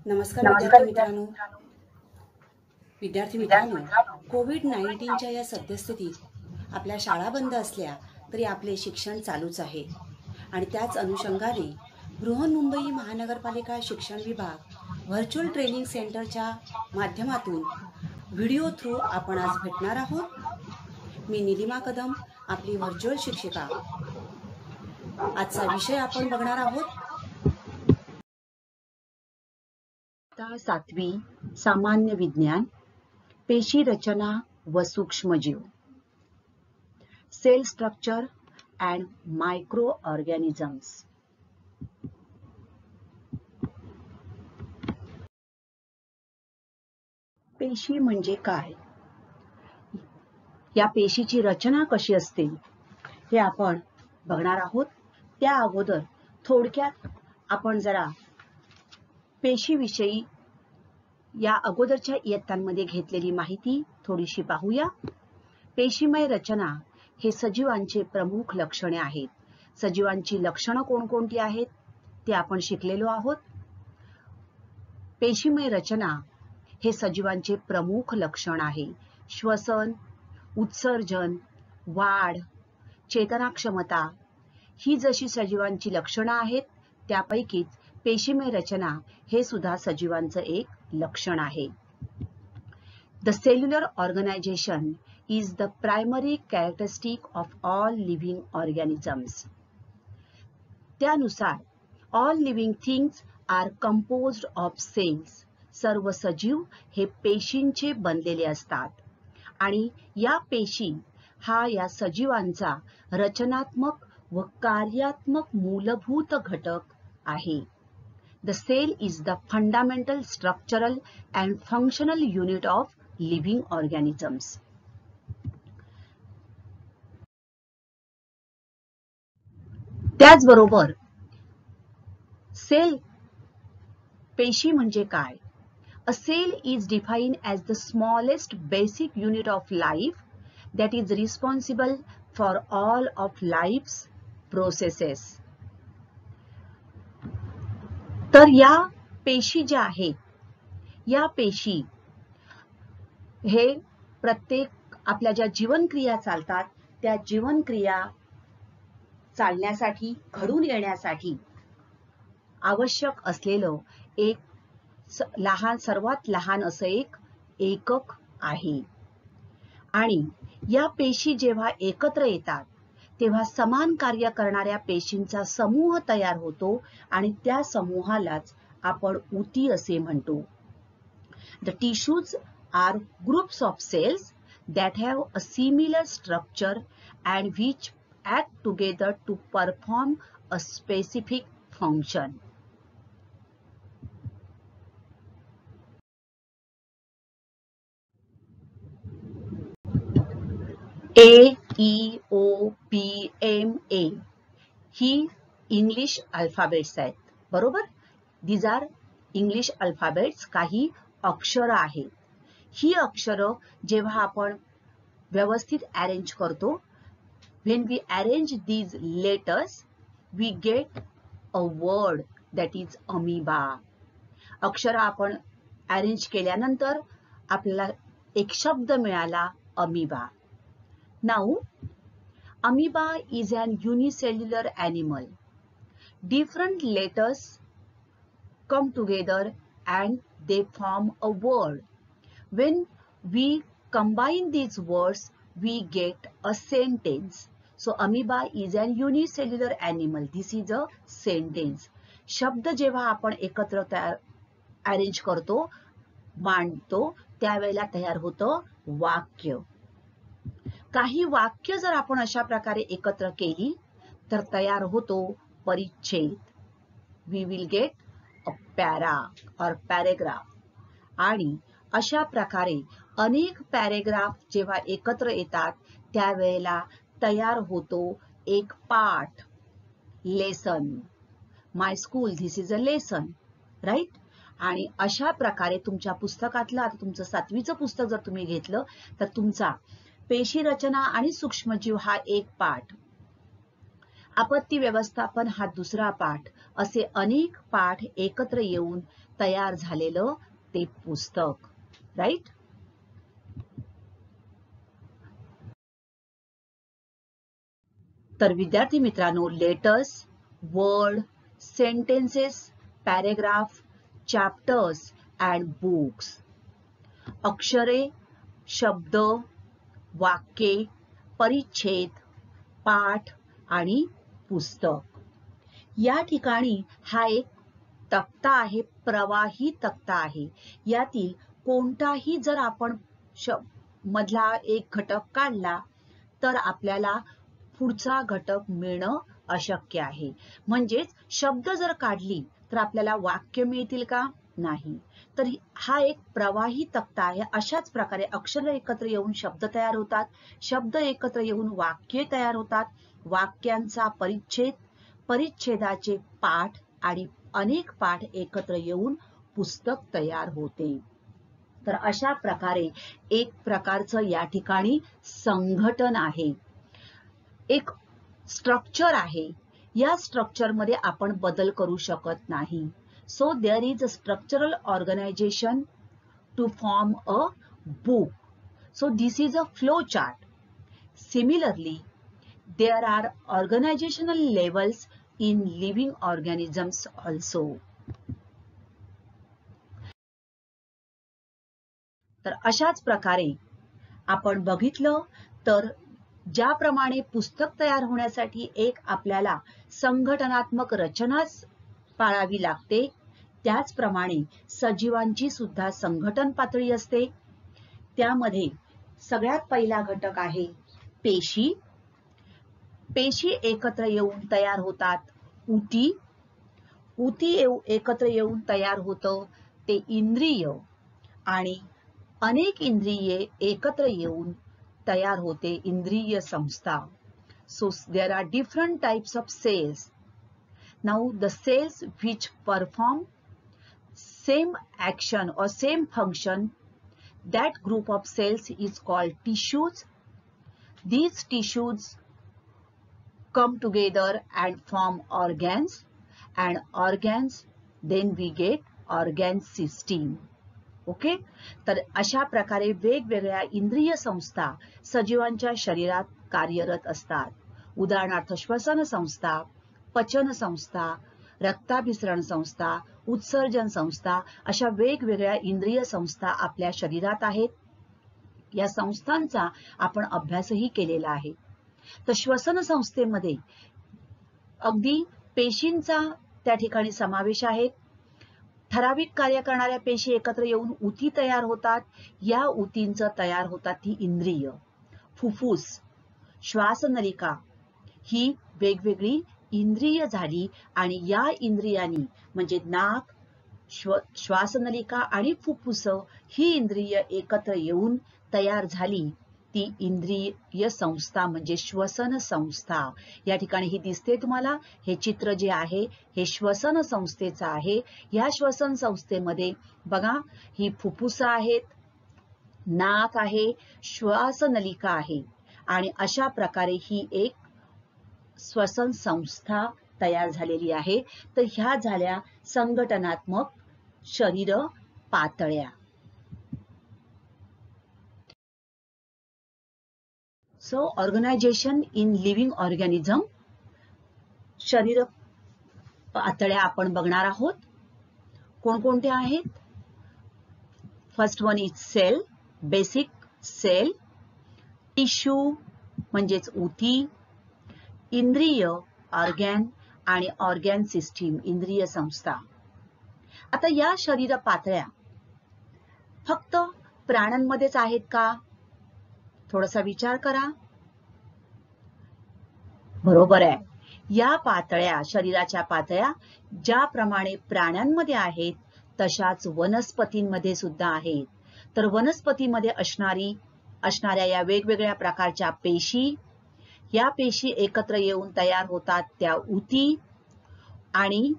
नमस्कार विद्यार्थी मित्रांनो, कोविड-19च्या या सद्यस्थितीत आपल्या शाळा बंद असल्या तरी आपले शिक्षण चालूच आहे आणि त्याच अनुषंगाने बृहन्मुंबई महानगरपालिका शिक्षण विभाग व्हर्च्युअल ट्रेनिंग सेंटरच्या माध्यमातून व्हिडिओ थ्रू आपण आज भेटणार आहोत। मी निलिमा कदम, आपली व्हर्च्युअल शिक्षिका। आजचा विषय आपण बघणार आहोत 7वी सामान्य विज्ञान, पेशी रचना व सूक्ष्मजीव, cell structure and microorganisms. पेशी म्हणजे काय, या पेशीची रचना कशी असते हे आपण बघणार आहोत। त्या अगोदर थोडक्यात आपण जरा पेशीविषयी या अगोदरच्या इयत्तांमध्ये घेतलेली माहिती थोडीशी पाहूया। पेशीमय रचना हे सजीवांचे प्रमुख लक्षणे आहेत। सजीवांची लक्षणं कोणकोणती आहेत ते आपण शिकलेलो आहोत। पेशीमय रचना हे सजीवांचे प्रमुख लक्षण आहे। श्वसन, उत्सर्जन, वाढ, चेतनाक्षमता ही जशी सजीवांची लक्षणं आहेत त्यापैकीच पेशीमय रचना हे सुद्धा सजीवांचं एक लक्षण आहे। The cellular organization is the primary characteristic of all living organisms. त्यानुसार all living things are composed of cells. सर्व सजीव हे पेशींचे बनलेले असतात आणि या पेशी हा या सजीवांचा रचनात्मक व कार्यात्मक मूलभूत घटक आहे। The cell is the fundamental structural and functional unit of living organisms. त्याचबरोबर सेल पेशी म्हणजे काय? A cell is defined as the smallest basic unit of life that is responsible for all of life's processes. तर या पेशी ज्या आहेत, या पेशी हे प्रत्येक आपल्या ज्या जीवनक्रिया चालतात त्या जीवनक्रिया चालण्यासाठी, घडून येण्यासाठी आवश्यक असलेलं एक सर्वात लहान असं एक एकक आहे। आणि या पेशी जेव्हा एकत्र येतात तेव्हा समान कार्य करणाऱ्या पेशींचा समूह तयार होतो आणि त्या समूहालाच आपण ऊती असे म्हणतो। The tissues are groups of cells that have a similar structure and which act together to perform a specific function. A, E, O, P, M, A he English alphabets आहेत, बरोबर? These are इंग्लिश अल्फाबेट्स, काही अक्षर आहेत। ही अक्षर जेव्हा आपण व्यवस्थित arrange करतो, when we arrange these letters we get a word that is amoeba. अक्षर आपण अरेंज केल्यानंतर आपल्याला एक शब्द मिळाला, amoeba. Now amoeba is an unicellular animal. Different letters come together and they form a word. When we combine these words, we get a sentence. So amoeba is an unicellular animal. This is a sentence. शब्द जेव्हा आपण एकत्र arrange करतो, मांडतो, त्यावेळेला तयार होतं वाक्य। काही वाक्य जर आपण अशा प्रकारे एकत्र केली तर तयार होतो परिच्छेद। We will get a para or paragraph. आणि अशा प्रकारे अनेक पॅरेग्राफ जेव्हा एकत्र येतात त्यावेळेला तयार होतो एक पाठ, lesson. My school, this is a lesson, right? आणि अशा प्रकारे तुमच्या पुस्तकातलं, आता तुमचं 7वीचं पुस्तक जर तुम्ही घेतलं तर तुमचा पेशी रचना आणि सूक्ष्मजीव हा एक पाठ, आपत्ती व्यवस्थापन हा दुसरा पाठ, असे अनेक पाठ एकत्र येऊन तयार झालेलं ते पुस्तक. राईट? तर विद्यार्थी मित्रांनो, letters, word, sentences, paragraph, chapters and books. अक्षरे, शब्द, वाक्ये, परिच्छेद, पाठ आणि पुस्तक. या ठिकाणी हा एक तक्ता आहे, प्रवाही तक्ता आहे. यातील कोणताही जर आपण मधला एक घटक काढला तर आपल्याला पुढचा घटक मिळणं अशक्य आहे. म्हणजेच शब्द जर काढली तर आपल्याला वाक्य मिळतील का? नाही. तर हा एक प्रवाही तक्ता आहे. अशाच प्रकारे अक्षर एकत्र येऊन शब्द तयार होतात, शब्द एकत्र येऊन वाक्य तयार होतात, वाक्यांचा परिच्छेद, परिच्छेदाचे पाठ आणि अनेक पाठ एकत्र येऊन पुस्तक तयार होते. तर अशा प्रकारे एक प्रकारचं या ठिकाणी संघटन आहे, एक स्ट्रक्चर आहे. या स्ट्रक्चर मध्ये आपण बदल करू शकत नाही. So there is a structural organization to form a book. So this is a flow chart. Similarly, there are organizational levels in living organisms also. तर अशाच प्रकारे आपण बघितलं तर ज्याप्रमाणे पुस्तक तयार होण्यासाठी एक आपल्याला संघटनात्मक रचनाच पाळावी लागते, त्याचप्रमाणे सजीवांची सुद्धा संघटन पातळी असते. त्यामध्ये सगळ्यात पहिला घटक आहे पेशी. पेशी एकत्र येऊन तयार होतात ऊती. ऊती एकत्र येऊन तयार होतं ते इंद्रिय आणि अनेक इंद्रिये एकत्र येऊन तयार होते इंद्रिय संस्था. So there are different types of cells. Now the cells which perform same action or same function, that group of cells is called tissues. These tissues come together and form organs, and organs then we get organ system. Okay. तर अशा प्रकारे वेगवेगळ्या इंद्रिय संस्था सजीवांच्या शरीरात कार्यरत असतात. उदाहरणार्थ श्वसन संस्था, पचन संस्था, रक्ताभिसरण संस्था, उत्सर्जन संस्था, अशा वेगवेगळ्या इंद्रिय संस्था आपल्या शरीरात आहेत. या संस्थांचा आपण अभ्यासही केलेला आहे. तर श्वसन संस्थेमध्ये अगदी पेशींचा त्या ठिकाणी समावेश आहे. ठराविक कार्य करणाऱ्या पेशी एकत्र येऊन ऊती तयार होतात. या ऊतींचं तयार होतात ती इंद्रिय. फुफ्फुस, श्वासनलिका ही वेगवेगळी इंद्रिय झाली आणि या इंद्रियांनी म्हणजे नाक, श्वासनलिका आणि फुफ्फुस ही इंद्रिय एकत्र येऊन तयार झाली ती इंद्रिय संस्था म्हणजे श्वसन संस्था. या ठिकाणी ही दिसते तुम्हाला. हे चित्र जे आहे हे श्वसन संस्थेचं आहे. या श्वसन संस्थेमध्ये बघा ही फुफ्फुस आहेत, नाक आहे, श्वासनलिका आहे आणि अशा प्रकारे ही एक श्वसन संस्था तयार झालेली आहे. तर ह्या झाल्या संघटनात्मक शरीर पातळ्या. So organization in living organism, शरीर पातळ्या आपण बघणार आहोत. कोणकोणते आहेत? First one is cell, basic cell, tissue म्हणजेच ऊती, इंद्रिय ऑर्गॅन आणि ऑर्गॅन सिस्टीम इंद्रिय संस्था. आता या शरीर पातळ्या फक्त प्राण्यांमध्येच आहेत का? थोडासा विचार करा. बरोबर आहे. या पातळ्या शरीराच्या पातळ्या ज्याप्रमाणे प्राण्यांमध्ये आहेत तशाच वनस्पतींमध्ये सुद्धा आहेत. तर वनस्पतीमध्ये असणाऱ्या या वेगवेगळ्या प्रकारच्या पेशी, या पेशी एकत्र येऊन तयार होतात त्या ऊती आणि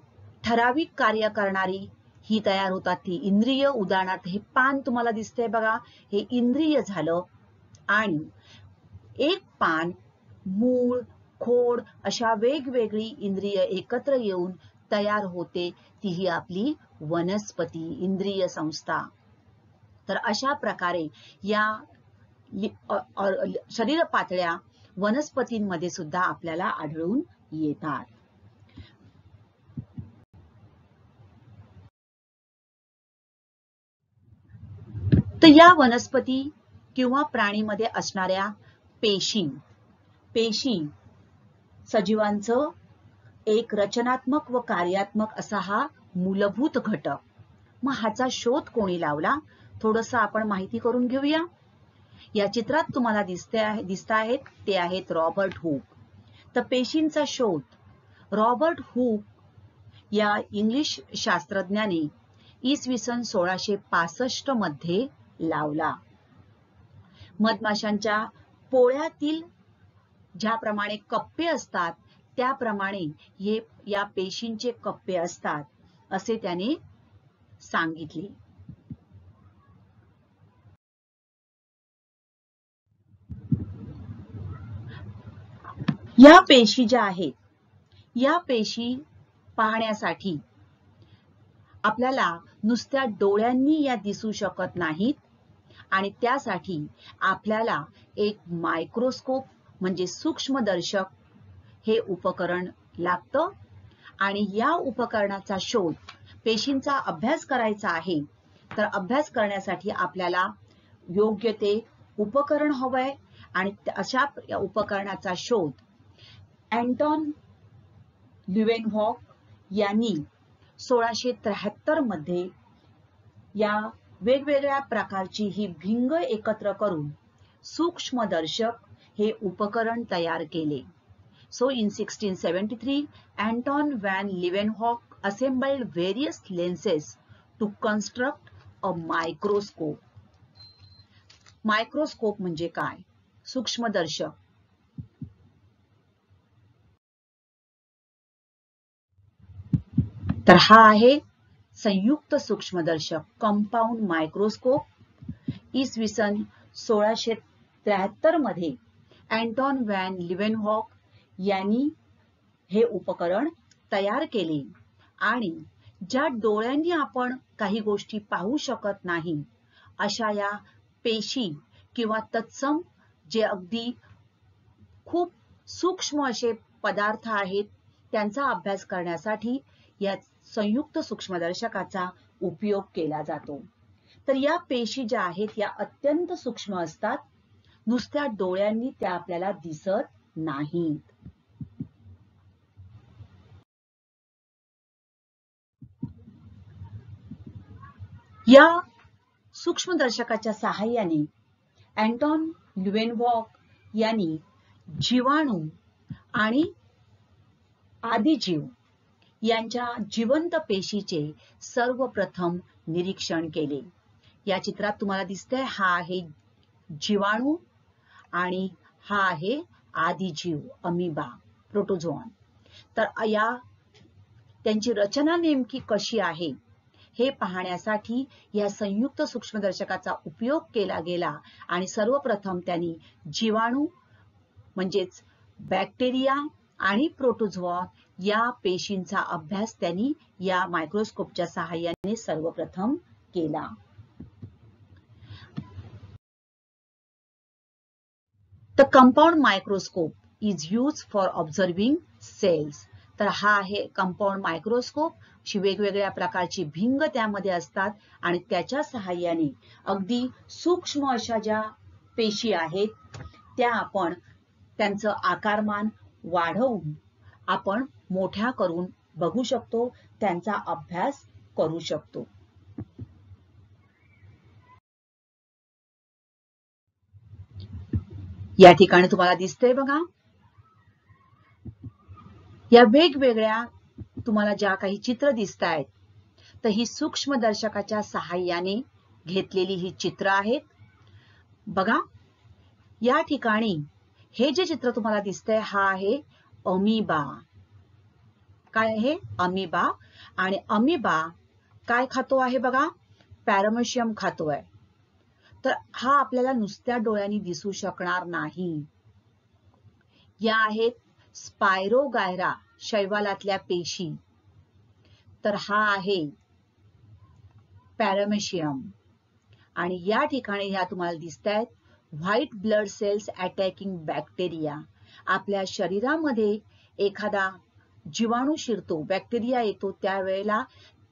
ठराविक कार्य करणारी ही तयार होतात ती इंद्रिय. उदाहरणार्थ हे पान तुम्हाला दिसतंय बघा, हे इंद्रिय झालं. आणि एक पान, मूळ, खोड अशा वेगवेगळी इंद्रिय एकत्र येऊन तयार होते ती ही आपली वनस्पती इंद्रिय संस्था. तर अशा प्रकारे या शरीर पातळ्या वनस्पतींमध्ये सुद्धा आपल्याला आढळून येतात. तर या वनस्पती किंवा प्राणीमध्ये असणाऱ्या पेशी सजीवांचं एक रचनात्मक व कार्यात्मक असा हा मूलभूत घटक. मग ह्याचा शोध कोणी लावला थोडंसं आपण माहिती करून घेऊया. या चित्रात तुम्हाला दिसत आहेत ते आहेत रॉबर्ट हुक. तर पेशींचा शोध रॉबर्ट हुक या इंग्लिश शास्त्रज्ञाने इसवी सन 1665 मध्ये लावला. मधमाशांच्या पोळ्यातील ज्याप्रमाणे कप्पे असतात त्याप्रमाणे हे या पेशींचे कप्पे असतात असे त्याने सांगितले. या पेशी ज्या आहेत या पेशी पाहण्यासाठी आपल्याला नुसत्या डोळ्यांनी या दिसू शकत नाहीत आणि त्यासाठी आपल्याला एक मायक्रोस्कोप म्हणजे सूक्ष्मदर्शक हे उपकरण लागतं आणि या उपकरणाचा शोध पेशींचा अभ्यास करायचा आहे. तर अभ्यास करण्यासाठी आपल्याला योग्य ते उपकरण हवंय आणि अशा उपकरणाचा शोध अँटॉन ल्युएनहॉक यांनी 1673 मध्ये या वेगवेगळ्या प्रकारची ही भिंग एकत्र करून सूक्ष्मदर्शक हे उपकरण तयार केले. So in 1673, Anton van Leeuwenhoek assembled various lenses to construct a microscope. Microscope म्हणजे काय? सूक्ष्मदर्शक. तर हा आहे संयुक्त सूक्ष्मदर्शक कंपाऊंड मायक्रोस्कोप. इसवी सन 1673 मध्ये अँटॉन व्हॅन लिवेनहॉक यांनी हे उपकरण तयार केले आणि ज्या डोळ्यांनी आपण काही गोष्टी पाहू शकत नाही अशा या पेशी किंवा तत्सम जे अगदी खूप सूक्ष्म असे पदार्थ आहेत त्यांचा अभ्यास करण्यासाठी या संयुक्त सूक्ष्मदर्शकाचा उपयोग केला जातो. तर या पेशी ज्या आहेत या अत्यंत सूक्ष्म असतात, नुसत्या डोळ्यांनी त्या आपल्याला दिसत नाहीत. या सूक्ष्मदर्शकाच्या सहाय्याने अँटॉन ल्युएनहॉक यांनी जीवाणू आणि आदिजीव यांच्या जिवंत पेशीचे सर्वप्रथम निरीक्षण केले. या चित्रात तुम्हाला दिसतंय हा आहे जीवाणू आणि हा आहे आदिजीव अमिबा प्रोटोझोआन. तर त्यांची रचना नेमकी कशी आहे हे पाहण्यासाठी या संयुक्त सूक्ष्मदर्शकाचा उपयोग केला गेला आणि सर्वप्रथम त्यांनी जीवाणू म्हणजेच बॅक्टेरिया आणि प्रोटोझोआ या पेशींचा अभ्यास त्यांनी या मायक्रोस्कोपच्या सहाय्याने सर्वप्रथम केला. The compound microscope is used for observing cells. तर हा आहे कंपाऊंड मायक्रोस्कोप. अशी वेगवेगळ्या प्रकारची भिंग त्यामध्ये असतात आणि त्याच्या सहाय्याने अगदी सूक्ष्म अशा ज्या पेशी आहेत त्या आपण त्यांचं आकारमान वाढवून आपण मोठ्या करून बघू शकतो, त्यांचा अभ्यास करू शकतो. या ठिकाणी तुम्हाला दिसतंय बघा, या वेगवेगळ्या तुम्हाला ज्या काही चित्र दिसतायत तर ही सूक्ष्मदर्शकाच्या सहाय्याने घेतलेली ही चित्र आहेत. बघा या ठिकाणी हे जे चित्र तुम्हाला दिसतंय हा आहे अमिबा. काय आहे? अमिबा. आणि अमिबा काय खातो आहे बघा? पॅरामेशियम खातोय. तर हा आपल्याला नुसत्या डोळ्यांनी दिसू शकणार नाही. या आहेत स्पायरोगायरा शैवालातल्या पेशी. तर हा आहे पॅरामेशियम. आणि या ठिकाणी ह्या तुम्हाला दिसत आहेत white blood cells attacking bacteria. आपल्या शरीरामध्ये एखादा जीवाणू शिरतो, बॅक्टेरिया येतो, त्यावेळेला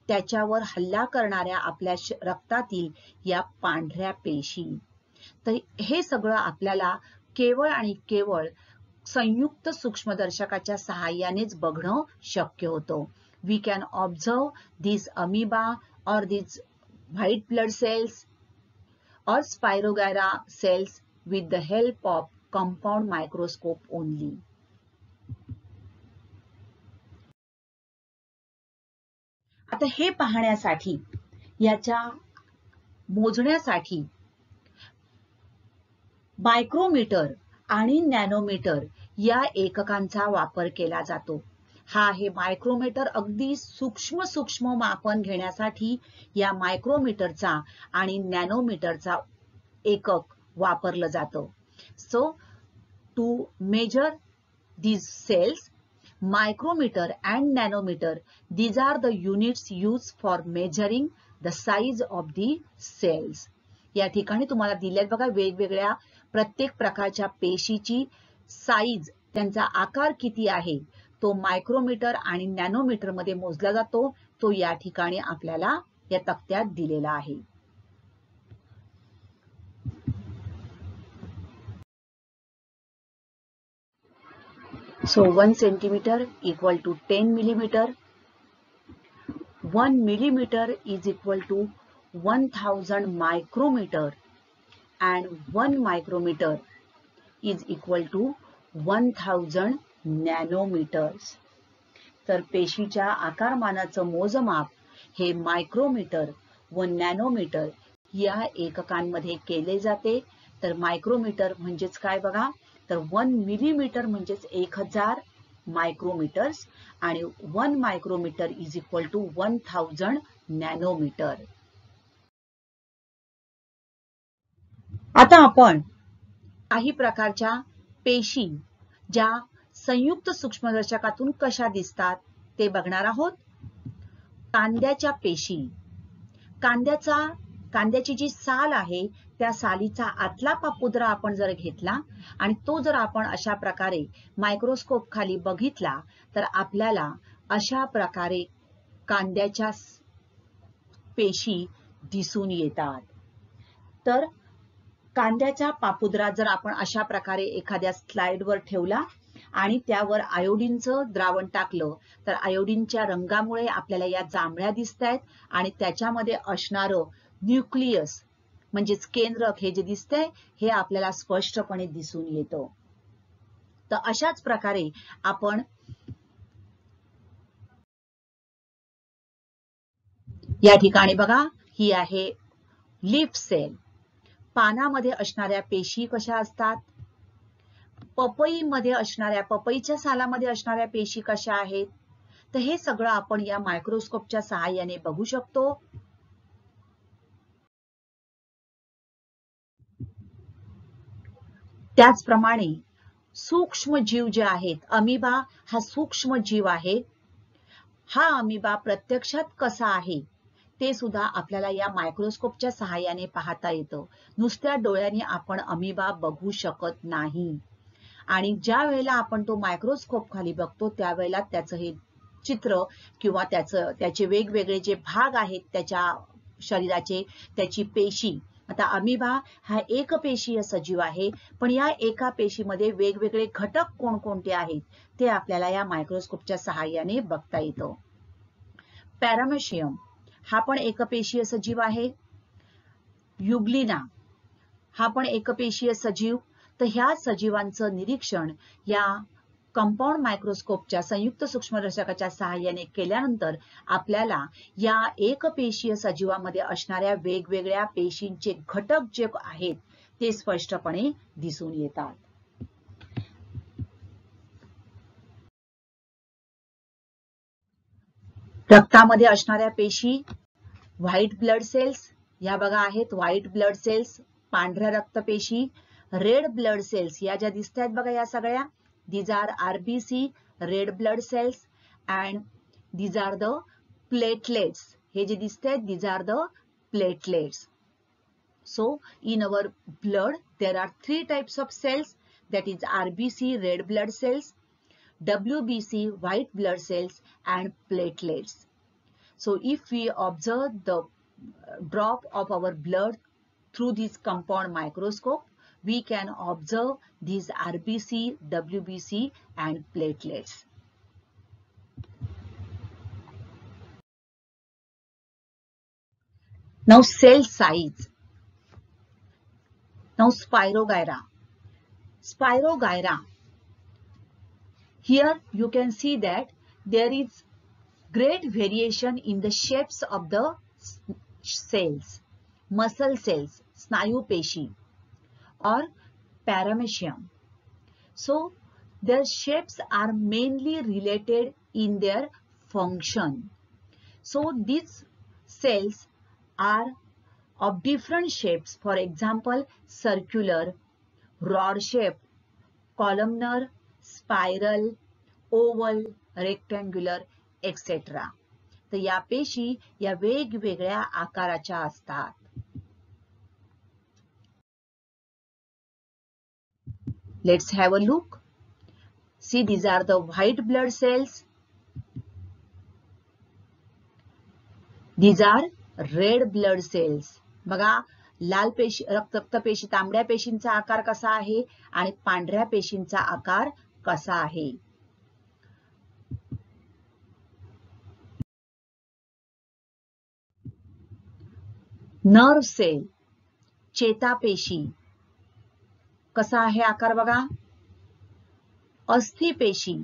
त्याच्यावर हल्ला करणाऱ्या आपल्या रक्तातील या पांढऱ्या पेशी. तर हे सगळं आपल्याला केवळ आणि केवळ संयुक्त सूक्ष्मदर्शकाच्या सहाय्यानेच बघणं शक्य होतं. We can observe this amoeba और this white blood cells or Spirogyra cells with the help of compound microscope only. आता हे पाहण्यासाठी, याच्या मोजण्यासाठी मायक्रोमीटर आणि नॅनोमीटर या एककांचा वापर केला जातो. हा आहे मायक्रोमीटर. अगदी सूक्ष्म मापन घेण्यासाठी या मायक्रोमीटरचा आणि नॅनोमीटरचा एकक वापरलं जातं. So to measure these cells, micrometer and nanometer, these are the units used for measuring the size of the cells. या ठिकाणी तुम्हाला दिल्यात बघा वेगवेगळ्या प्रत्येक प्रकारच्या पेशीची साईज, त्यांचा आकार किती आहे तो मायक्रोमीटर आणि नॅनोमीटर मध्ये मोजला जातो. तो या ठिकाणी आपल्याला या तक्त्यात दिलेला आहे. So 1 centimeter equal to 10 millimeter. 1 millimeter is equal to 1000 micrometer and 1 micrometer is equal to 1000 nanometers. तर पेशीच्या आकारमानाचं मोजमाप हे मायक्रोमीटर व नॅनोमीटर या एककांमध्ये केले जाते. तर मायक्रोमीटर म्हणजेच काय बघा, तर 1 मिलीमीटर म्हणजेच 1000 मायक्रोमीटर्स आणि 1 micrometre is equal to 1000 nanometre. आता आपण काही प्रकारच्या पेशी ज्या संयुक्त सूक्ष्मदर्शकातून कशा दिसतात ते बघणार आहोत. कांद्याच्या पेशी. कांद्याची जी साल आहे त्या सालीचा आतला पापुद्रा आपण जर घेतला आणि तो जर आपण अशा प्रकारे मायक्रोस्कोप खाली बघितला तर आपल्याला अशा प्रकारे कांद्याच्या पेशी दिसून येतात. तर कांद्याचा पापुद्रा जर आपण अशा प्रकारे एखाद्या स्लाइडवर ठेवला आणि त्यावर आयोडीनचं द्रावण टाकलं तर आयोडीनच्या रंगामुळे आपल्याला या जांभळ्या दिसतायत आणि त्याच्यामध्ये असणारं न्यूक्लियस म्हणजेच केंद्रक हे जे दिसतंय हे आपल्याला स्पष्टपणे दिसून येतं. तर अशाच प्रकारे आपण या ठिकाणी बघा, ही आहे लीफ सेल. पानामध्ये असणाऱ्या पेशी कशा असतात, पपईमध्ये असणाऱ्या, पपईच्या सालामध्ये असणाऱ्या पेशी कशा आहेत, तर हे सगळं आपण या मायक्रोस्कोपच्या सहाय्याने बघू शकतो. त्याचप्रमाणे सूक्ष्म जीव जे आहेत, अमिबा हा सूक्ष्म जीव आहे. हा अमिबा प्रत्यक्षात कसा आहे ते सुद्धा आपल्याला या मायक्रोस्कोपच्या सहाय्याने पाहता येतं. नुसत्या डोळ्यांनी आपण अमिबा बघू शकत नाही आणि ज्या वेळेला आपण तो मायक्रोस्कोप खाली बघतो त्यावेळेला त्याचं हे चित्र किंवा त्याचे वेगवेगळे जे भाग आहेत त्याच्या शरीराचे, त्याची पेशी. आता अमिबा हा एकपेशीय सजीव आहे, पण या एका पेशीमध्ये वेगवेगळे घटक कोणकोणते आहेत ते आपल्याला या मायक्रोस्कोपच्या सहाय्याने बघता येतं. पॅरामेशियम हा पण एकपेशीय सजीव आहे. युग्लिना हा पण एकपेशीय सजीव. तर ह्या सजीवांचं निरीक्षण या कंपाऊंड मायक्रोस्कोपच्या संयुक्त सूक्ष्मदर्शकाच्या सहाय्याने केल्यानंतर आपल्याला या एकपेशीय सजीवामध्ये असणाऱ्या वेगवेगळ्या पेशींचे घटक जे आहेत ते स्पष्टपणे दिसून येतात. रक्तामध्ये असणाऱ्या पेशी व्हाईट ब्लड सेल्स या बघा आहेत. व्हाईट ब्लड सेल्स पांढऱ्या रक्तपेशी. रेड ब्लड सेल्स या ज्या दिसत आहेत बघा, या सगळ्या these are RBC, red blood cells, and these are the platelets. हे जे दिसते, these are the platelets. So in our blood there are 3 types of cells, that is RBC, red blood cells, WBC, white blood cells, and platelets. So if we observe the drop of our blood through this compound microscope, we can observe these RBC, WBC, and platelets. Now cell size. Now spirogyra. Spirogyra. Here you can see that there is great variation in the shapes of the cells, muscle cells, snayu peshi, or paramecium. So their shapes are mainly related in their function. So these cells are of different shapes. For example, circular, rod shape, columnar, spiral, oval, rectangular, etc. तर या पेशी या वेगवेगळ्या आकाराच्या असतात. Let's have a look. See, these are the white blood cells. These are red blood cells. बघा, लाल पेशी, रक्तपेशी, तांबड्या पेशींचा आकार कसा आहे आणि पांढऱ्या पेशींचा आकार कसा आहे. नर्व सेल, चेतापेशी, कसा आहे आकार बघा. अस्थिपेशी,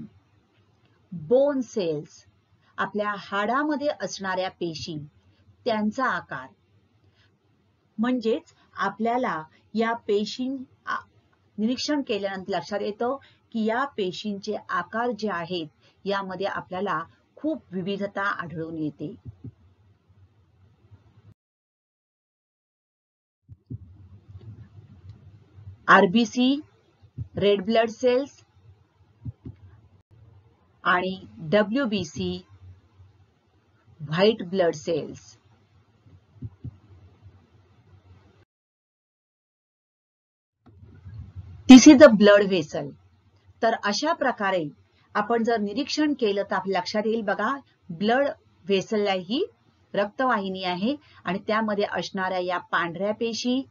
बोन सेल्स, आपल्या हाडामध्ये असणाऱ्या पेशी, त्यांचा आकार. म्हणजेच आपल्याला या पेशी निरीक्षण केल्यानंतर लक्षात येतं की या पेशींचे आकार जे आहेत यामध्ये आपल्याला खूप विविधता आढळून येते. RBC, रेड ब्लड सेल्स, आणि WBC, white blood cells. This is the blood vessel. तर अशा प्रकारे आपण जर निरीक्षण केलं तर आपल्या लक्षात येईल बघा, ब्लड व्हेसलला ही रक्तवाहिनी आहे आणि त्यामध्ये असणाऱ्या या पांढऱ्या पेशी,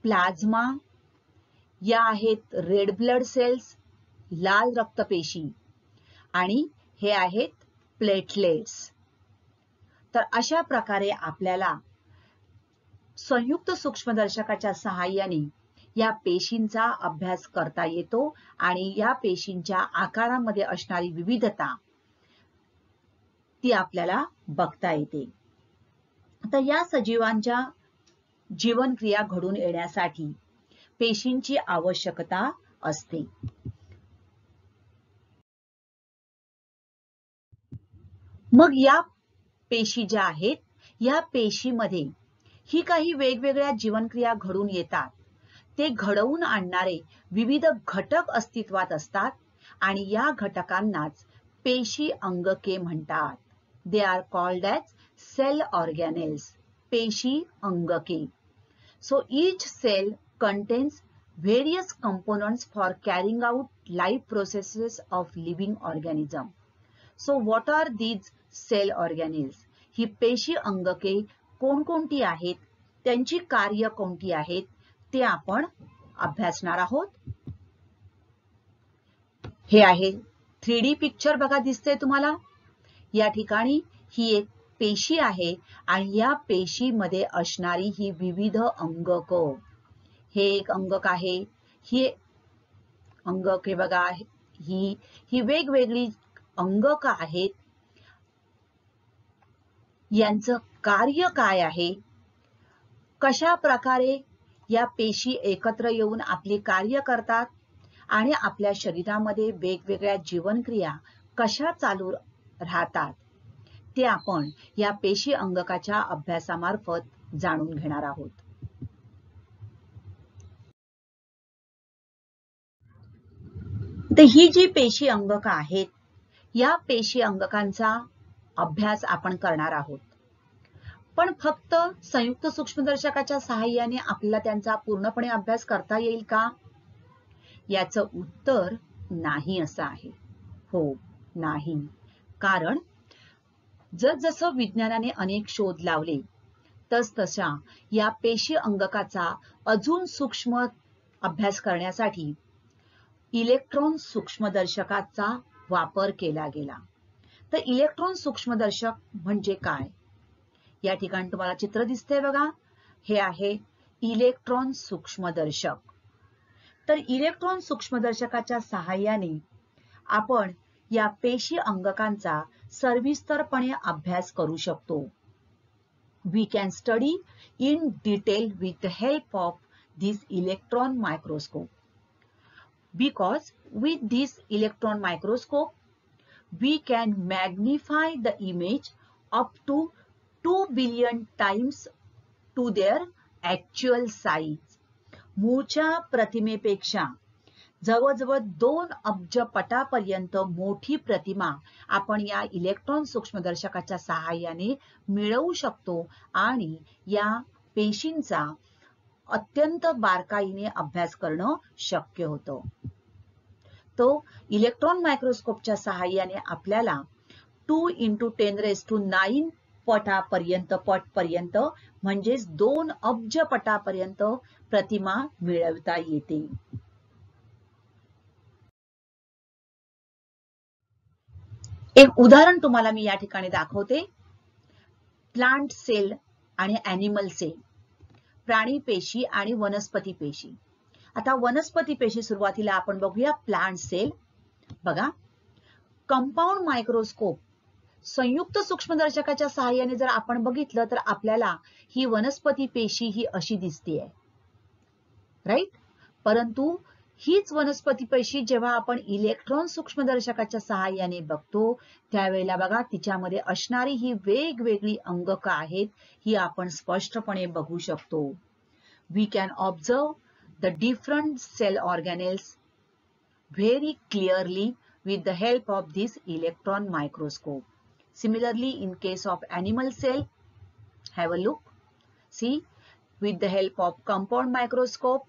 प्लाझ्मा, या आहेत रेड ब्लड सेल्स, लाल रक्तपेशी, आणि हे आहेत प्लेटलेट्स. तर अशा प्रकारे आपल्याला संयुक्त सूक्ष्मदर्शकाच्या सहाय्याने या पेशींचा अभ्यास करता येतो आणि या पेशींच्या आकारामध्ये असणारी विविधता ती आपल्याला बघता येते. आता या सजीवांच्या जीवनक्रिया घडून येण्यासाठी पेशींची आवश्यकता असते. मग या पेशी ज्या आहेत या पेशीमध्ये ही काही वेगवेगळ्या जीवनक्रिया घडून येतात. ते घडवून आणणारे विविध घटक अस्तित्वात असतात आणि या घटकांनाच पेशी अंगके म्हणतात. They are called as cell organelles. पेशी अंगके. So each cell contains various components for carrying out life processes of living organism. So what are these cell organelles? ही पेशी अंगके कोणकोणती आहेत, त्यांची कार्य कोणती आहेत ते आपण अभ्यासणार आहोत. हे आहे 3D पिक्चर बघा, दिसते तुम्हाला. या ठिकाणी ही एक पेशी आहे आणि या पेशीमध्ये असणारी ही विविध अंगक. हे एक अंगक आहे, ही अंगक हे बघा, ही वेगवेगळी अंगक आहेत. यांचं कार्य काय आहे, कशा प्रकारे या पेशी एकत्र येऊन आपले कार्य करतात आणि आपल्या शरीरामध्ये वेगवेगळ्या जीवनक्रिया कशा चालू राहतात ते आपण या पेशी अंगकाच्या अभ्यासामार्फत जाणून घेणार आहोत. तर ही जी पेशी अंगक आहेत या पेशी अंगकांचा अभ्यास आपण करणार आहोत. पण फक्त संयुक्त सूक्ष्मदर्शकाच्या सहाय्याने आपल्याला त्यांचा पूर्णपणे अभ्यास करता येईल का? याचं उत्तर नाही असं आहे. हो, नाही. कारण जसजसं विज्ञानाने अनेक शोध लावले तसतशा या पेशी अंगकाचा अजून सूक्ष्म अभ्यास करण्यासाठी इलेक्ट्रॉन सूक्ष्मदर्शकाचा वापर केला गेला. तर इलेक्ट्रॉन सूक्ष्मदर्शक म्हणजे काय? या ठिकाणी तुम्हाला चित्र दिसतंय बघा, हे आहे इलेक्ट्रॉन सूक्ष्मदर्शक. तर इलेक्ट्रॉन सूक्ष्मदर्शकाच्या सहाय्याने आपण या पेशी अंगकांचा सविस्तरपणे अभ्यास करू शकतो. We can study in detail with the help of this electron microscope. Because with this electron microscope, we can magnify the image up to 2 billion times to their actual size. मूळच्या प्रतिमेपेक्षा जवळजवळ 2 अब्ज पटापर्यंत मोठी प्रतिमा आपण या इलेक्ट्रॉन सूक्ष्मदर्शकाच्या सहाय्याने मिळवू शकतो आणि या पेशींचा अत्यंत बारकाईने अभ्यास करणं शक्य होतं. तो इलेक्ट्रॉन मायक्रोस्कोपच्या सहाय्याने आपल्याला 2 × 10⁹ पटपर्यंत म्हणजेच 2 अब्ज पटापर्यंत प्रतिमा मिळवता येते. एक उदाहरण तुम्हाला मी या ठिकाणी दाखवते. प्लांट सेल आणि ॲनिमल सेल, प्राणी पेशी आणि वनस्पती पेशी. आता वनस्पती पेशी सुरुवातीला आपण बघूया. प्लांट सेल बघा, कंपाऊंड मायक्रोस्कोप संयुक्त सूक्ष्मदर्शकाच्या सहाय्याने जर आपण बघितलं तर आपल्याला ही वनस्पती पेशी ही अशी दिसतेय, राईट. परंतु हीच वनस्पती पेशी जेव्हा आपण इलेक्ट्रॉन सूक्ष्मदर्शकाच्या सहाय्याने बघतो त्यावेळेला बघा तिच्यामध्ये असणारी ही वेगवेगळी अंगकं आहेत ही आपण स्पष्टपणे बघू शकतो. We can observe the different cell organelles very clearly with the help of this electron microscope. Similarly, in case of animal cell, have a look. See, with the help of compound microscope,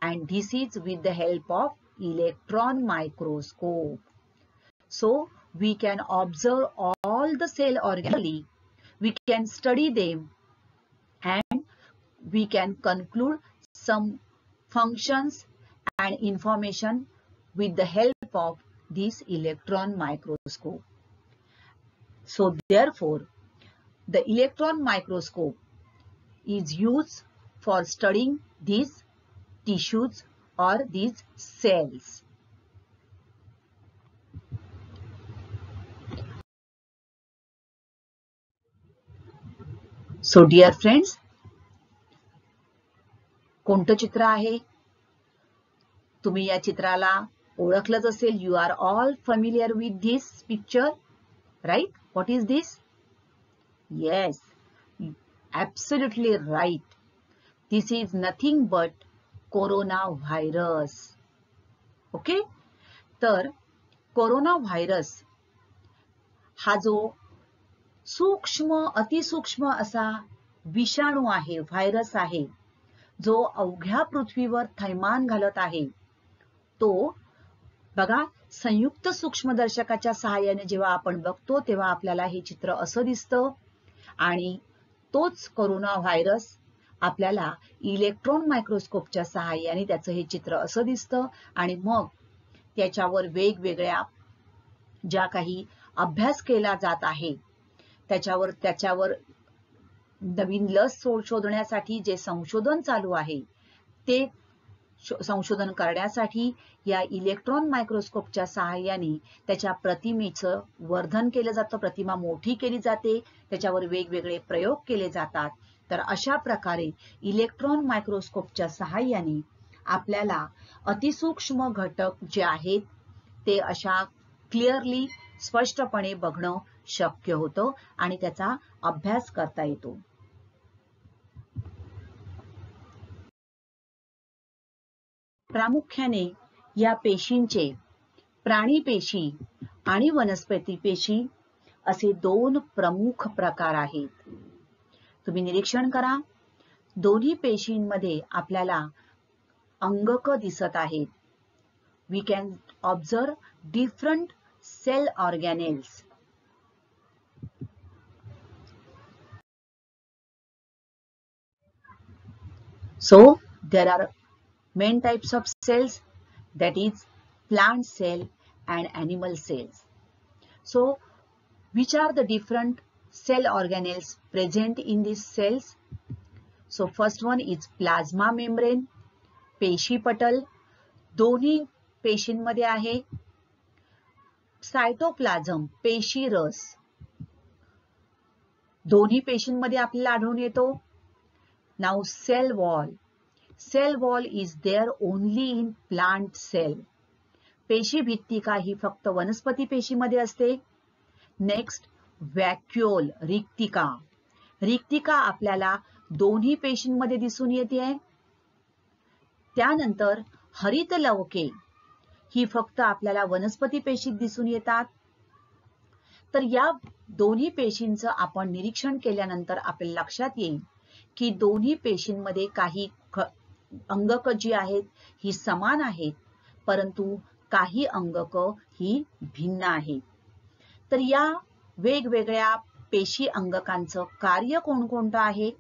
and this is with the help of electron microscope. So, we can observe all the cell organelles, we can study them, and we can conclude some functions and information with the help of this electron microscope. So therefore, the electron microscope is used for studying these tissues or these cells. So dear friends, कोणतं चित्र आहे? तुम्ही या चित्राला ओळखलंच असेल. You are all familiar with this picture, right? What is this? Yes, absolutely right. This is nothing but coronavirus. Okay? तर corona virus हा जो सूक्ष्म अतिसूक्ष्म असा विषाणू आहे, व्हायरस आहे, जो अवघ्या पृथ्वीवर थैमान घालत आहे, तो बघा संयुक्त सूक्ष्मदर्शकाच्या सहाय्याने जेव्हा आपण बघतो तेव्हा आपल्याला हे चित्र असं दिसतं आणि तोच कोरोना व्हायरस आपल्याला इलेक्ट्रॉन मायक्रोस्कोपच्या सहाय्याने त्याचं हे चित्र असं दिसतं आणि मग त्याच्यावर वेगवेगळ्या ज्या काही अभ्यास केला जात आहे त्याच्यावर नवीन लस शोधण्यासाठी जे संशोधन चालू आहे ते संशोधन करण्यासाठी या इलेक्ट्रॉन मायक्रोस्कोपच्या सहाय्याने त्याच्या प्रतिमेचं वर्धन केलं जातं, प्रतिमा मोठी केली जाते, त्याच्यावर वेगवेगळे प्रयोग केले जातात. तर अशा प्रकारे इलेक्ट्रॉन मायक्रोस्कोपच्या सहाय्याने आपल्याला अतिसूक्ष्म घटक जे आहेत ते अशा क्लिअरली स्पष्टपणे बघणं शक्य होतं आणि त्याचा अभ्यास करता येतो. प्रामुख्याने या पेशींचे प्राणी पेशी आणि वनस्पती पेशी असे दोन प्रमुख प्रकार आहेत. तुम्ही निरीक्षण करा, दोन्ही पेशींमध्ये आपल्याला अंगक दिसत आहेत. We can observe different cell organelles. So there are main types of cells, that is plant cell and animal cells. So which are the different cell organelles present in these cells? So first one is plasma membrane, पेशी पटल दोन्ही पेशींमध्ये आहे. Cytoplasm पेशी रस दोन्ही पेशींमध्ये आपल्याला आढळून येतो. Now cell wall. Cell wall is there only in plant cell. पेशी भित्तिका ही फक्त वनस्पती पेशीमध्ये असते. नेक्स्ट व्हॅक्युओल रिक्तिका. रिक्तिका आपल्याला दोन्ही पेशींमध्ये दिसून येते. त्यानंतर हरित लवके ही फक्त आपल्याला वनस्पती पेशीत दिसून येतात. तर या दोन्ही पेशींचं आपण निरीक्षण केल्यानंतर आपल्या लक्षात येईल की दोन्ही पेशींमध्ये काही अंगक जी आहेत ही समान आहेत, परंतु काही अंगक ही भिन्न आहेत. तर या वेगवेगळ्या पेशी अंगकांचं कार्य कोणकोणतं आहे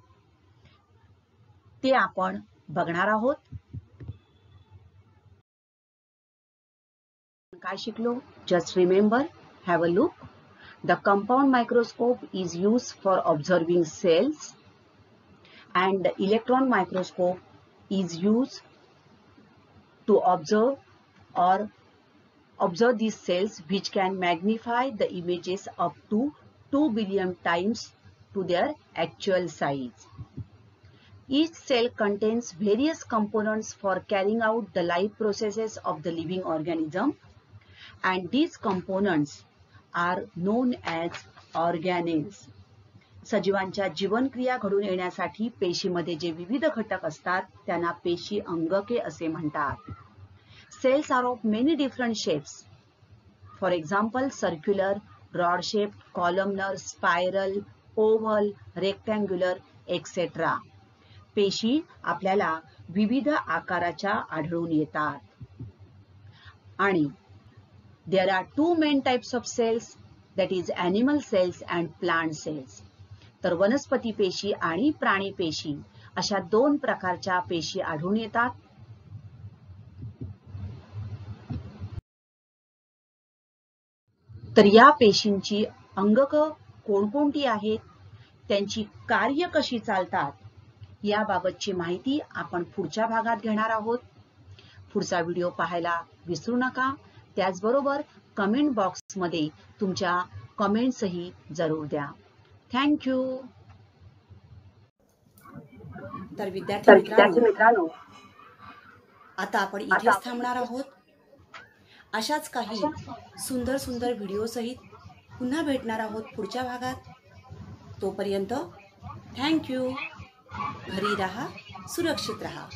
ते आपण बघणार आहोत. काय शिकलो? Just remember, have a look. The compound microscope is used for observing cells and the electron microscope is used to observe these cells, which can magnify the images up to 2 billion times to their actual size. Each cell contains various components for carrying out the life processes of the living organism, and these components are known as organelles. सजीवांच्या जीवनक्रिया घडून येण्यासाठी पेशीमध्ये जे विविध घटक असतात त्यांना पेशी अंगके असे म्हणतात. Cells are of many different shapes. For example, circular, rod shaped, columnar, spiral, oval, rectangular, etc. पेशी आपल्याला विविध आकाराच्या आढळून येतात. आणि there are two main types of cells, that is animal cells and plant cells. तर वनस्पती पेशी आणि प्राणी पेशी अशा दोन प्रकारच्या पेशी आढळून येतात. तर या पेशींची अंगक कोणकोणती आहेत, त्यांची कार्य कशी चालतात याबाबतची माहिती आपण पुढच्या भागात घेणार आहोत. पुढचा व्हिडिओ पाहायला विसरू नका. त्याचबरोबर कमेंट बॉक्समध्ये तुमच्या कमेंट्सही जरूर द्या. थँक्यू. तर विद्यार्थी मित्रांनो, आता आपण इथेच थांबणार आहोत. अशाच काही सुंदर सुंदर व्हिडिओ सहित पुन्हा भेटणार आहोत पुढच्या भागात. तोपर्यंत थँक्यू. घरी राहा, सुरक्षित राहा.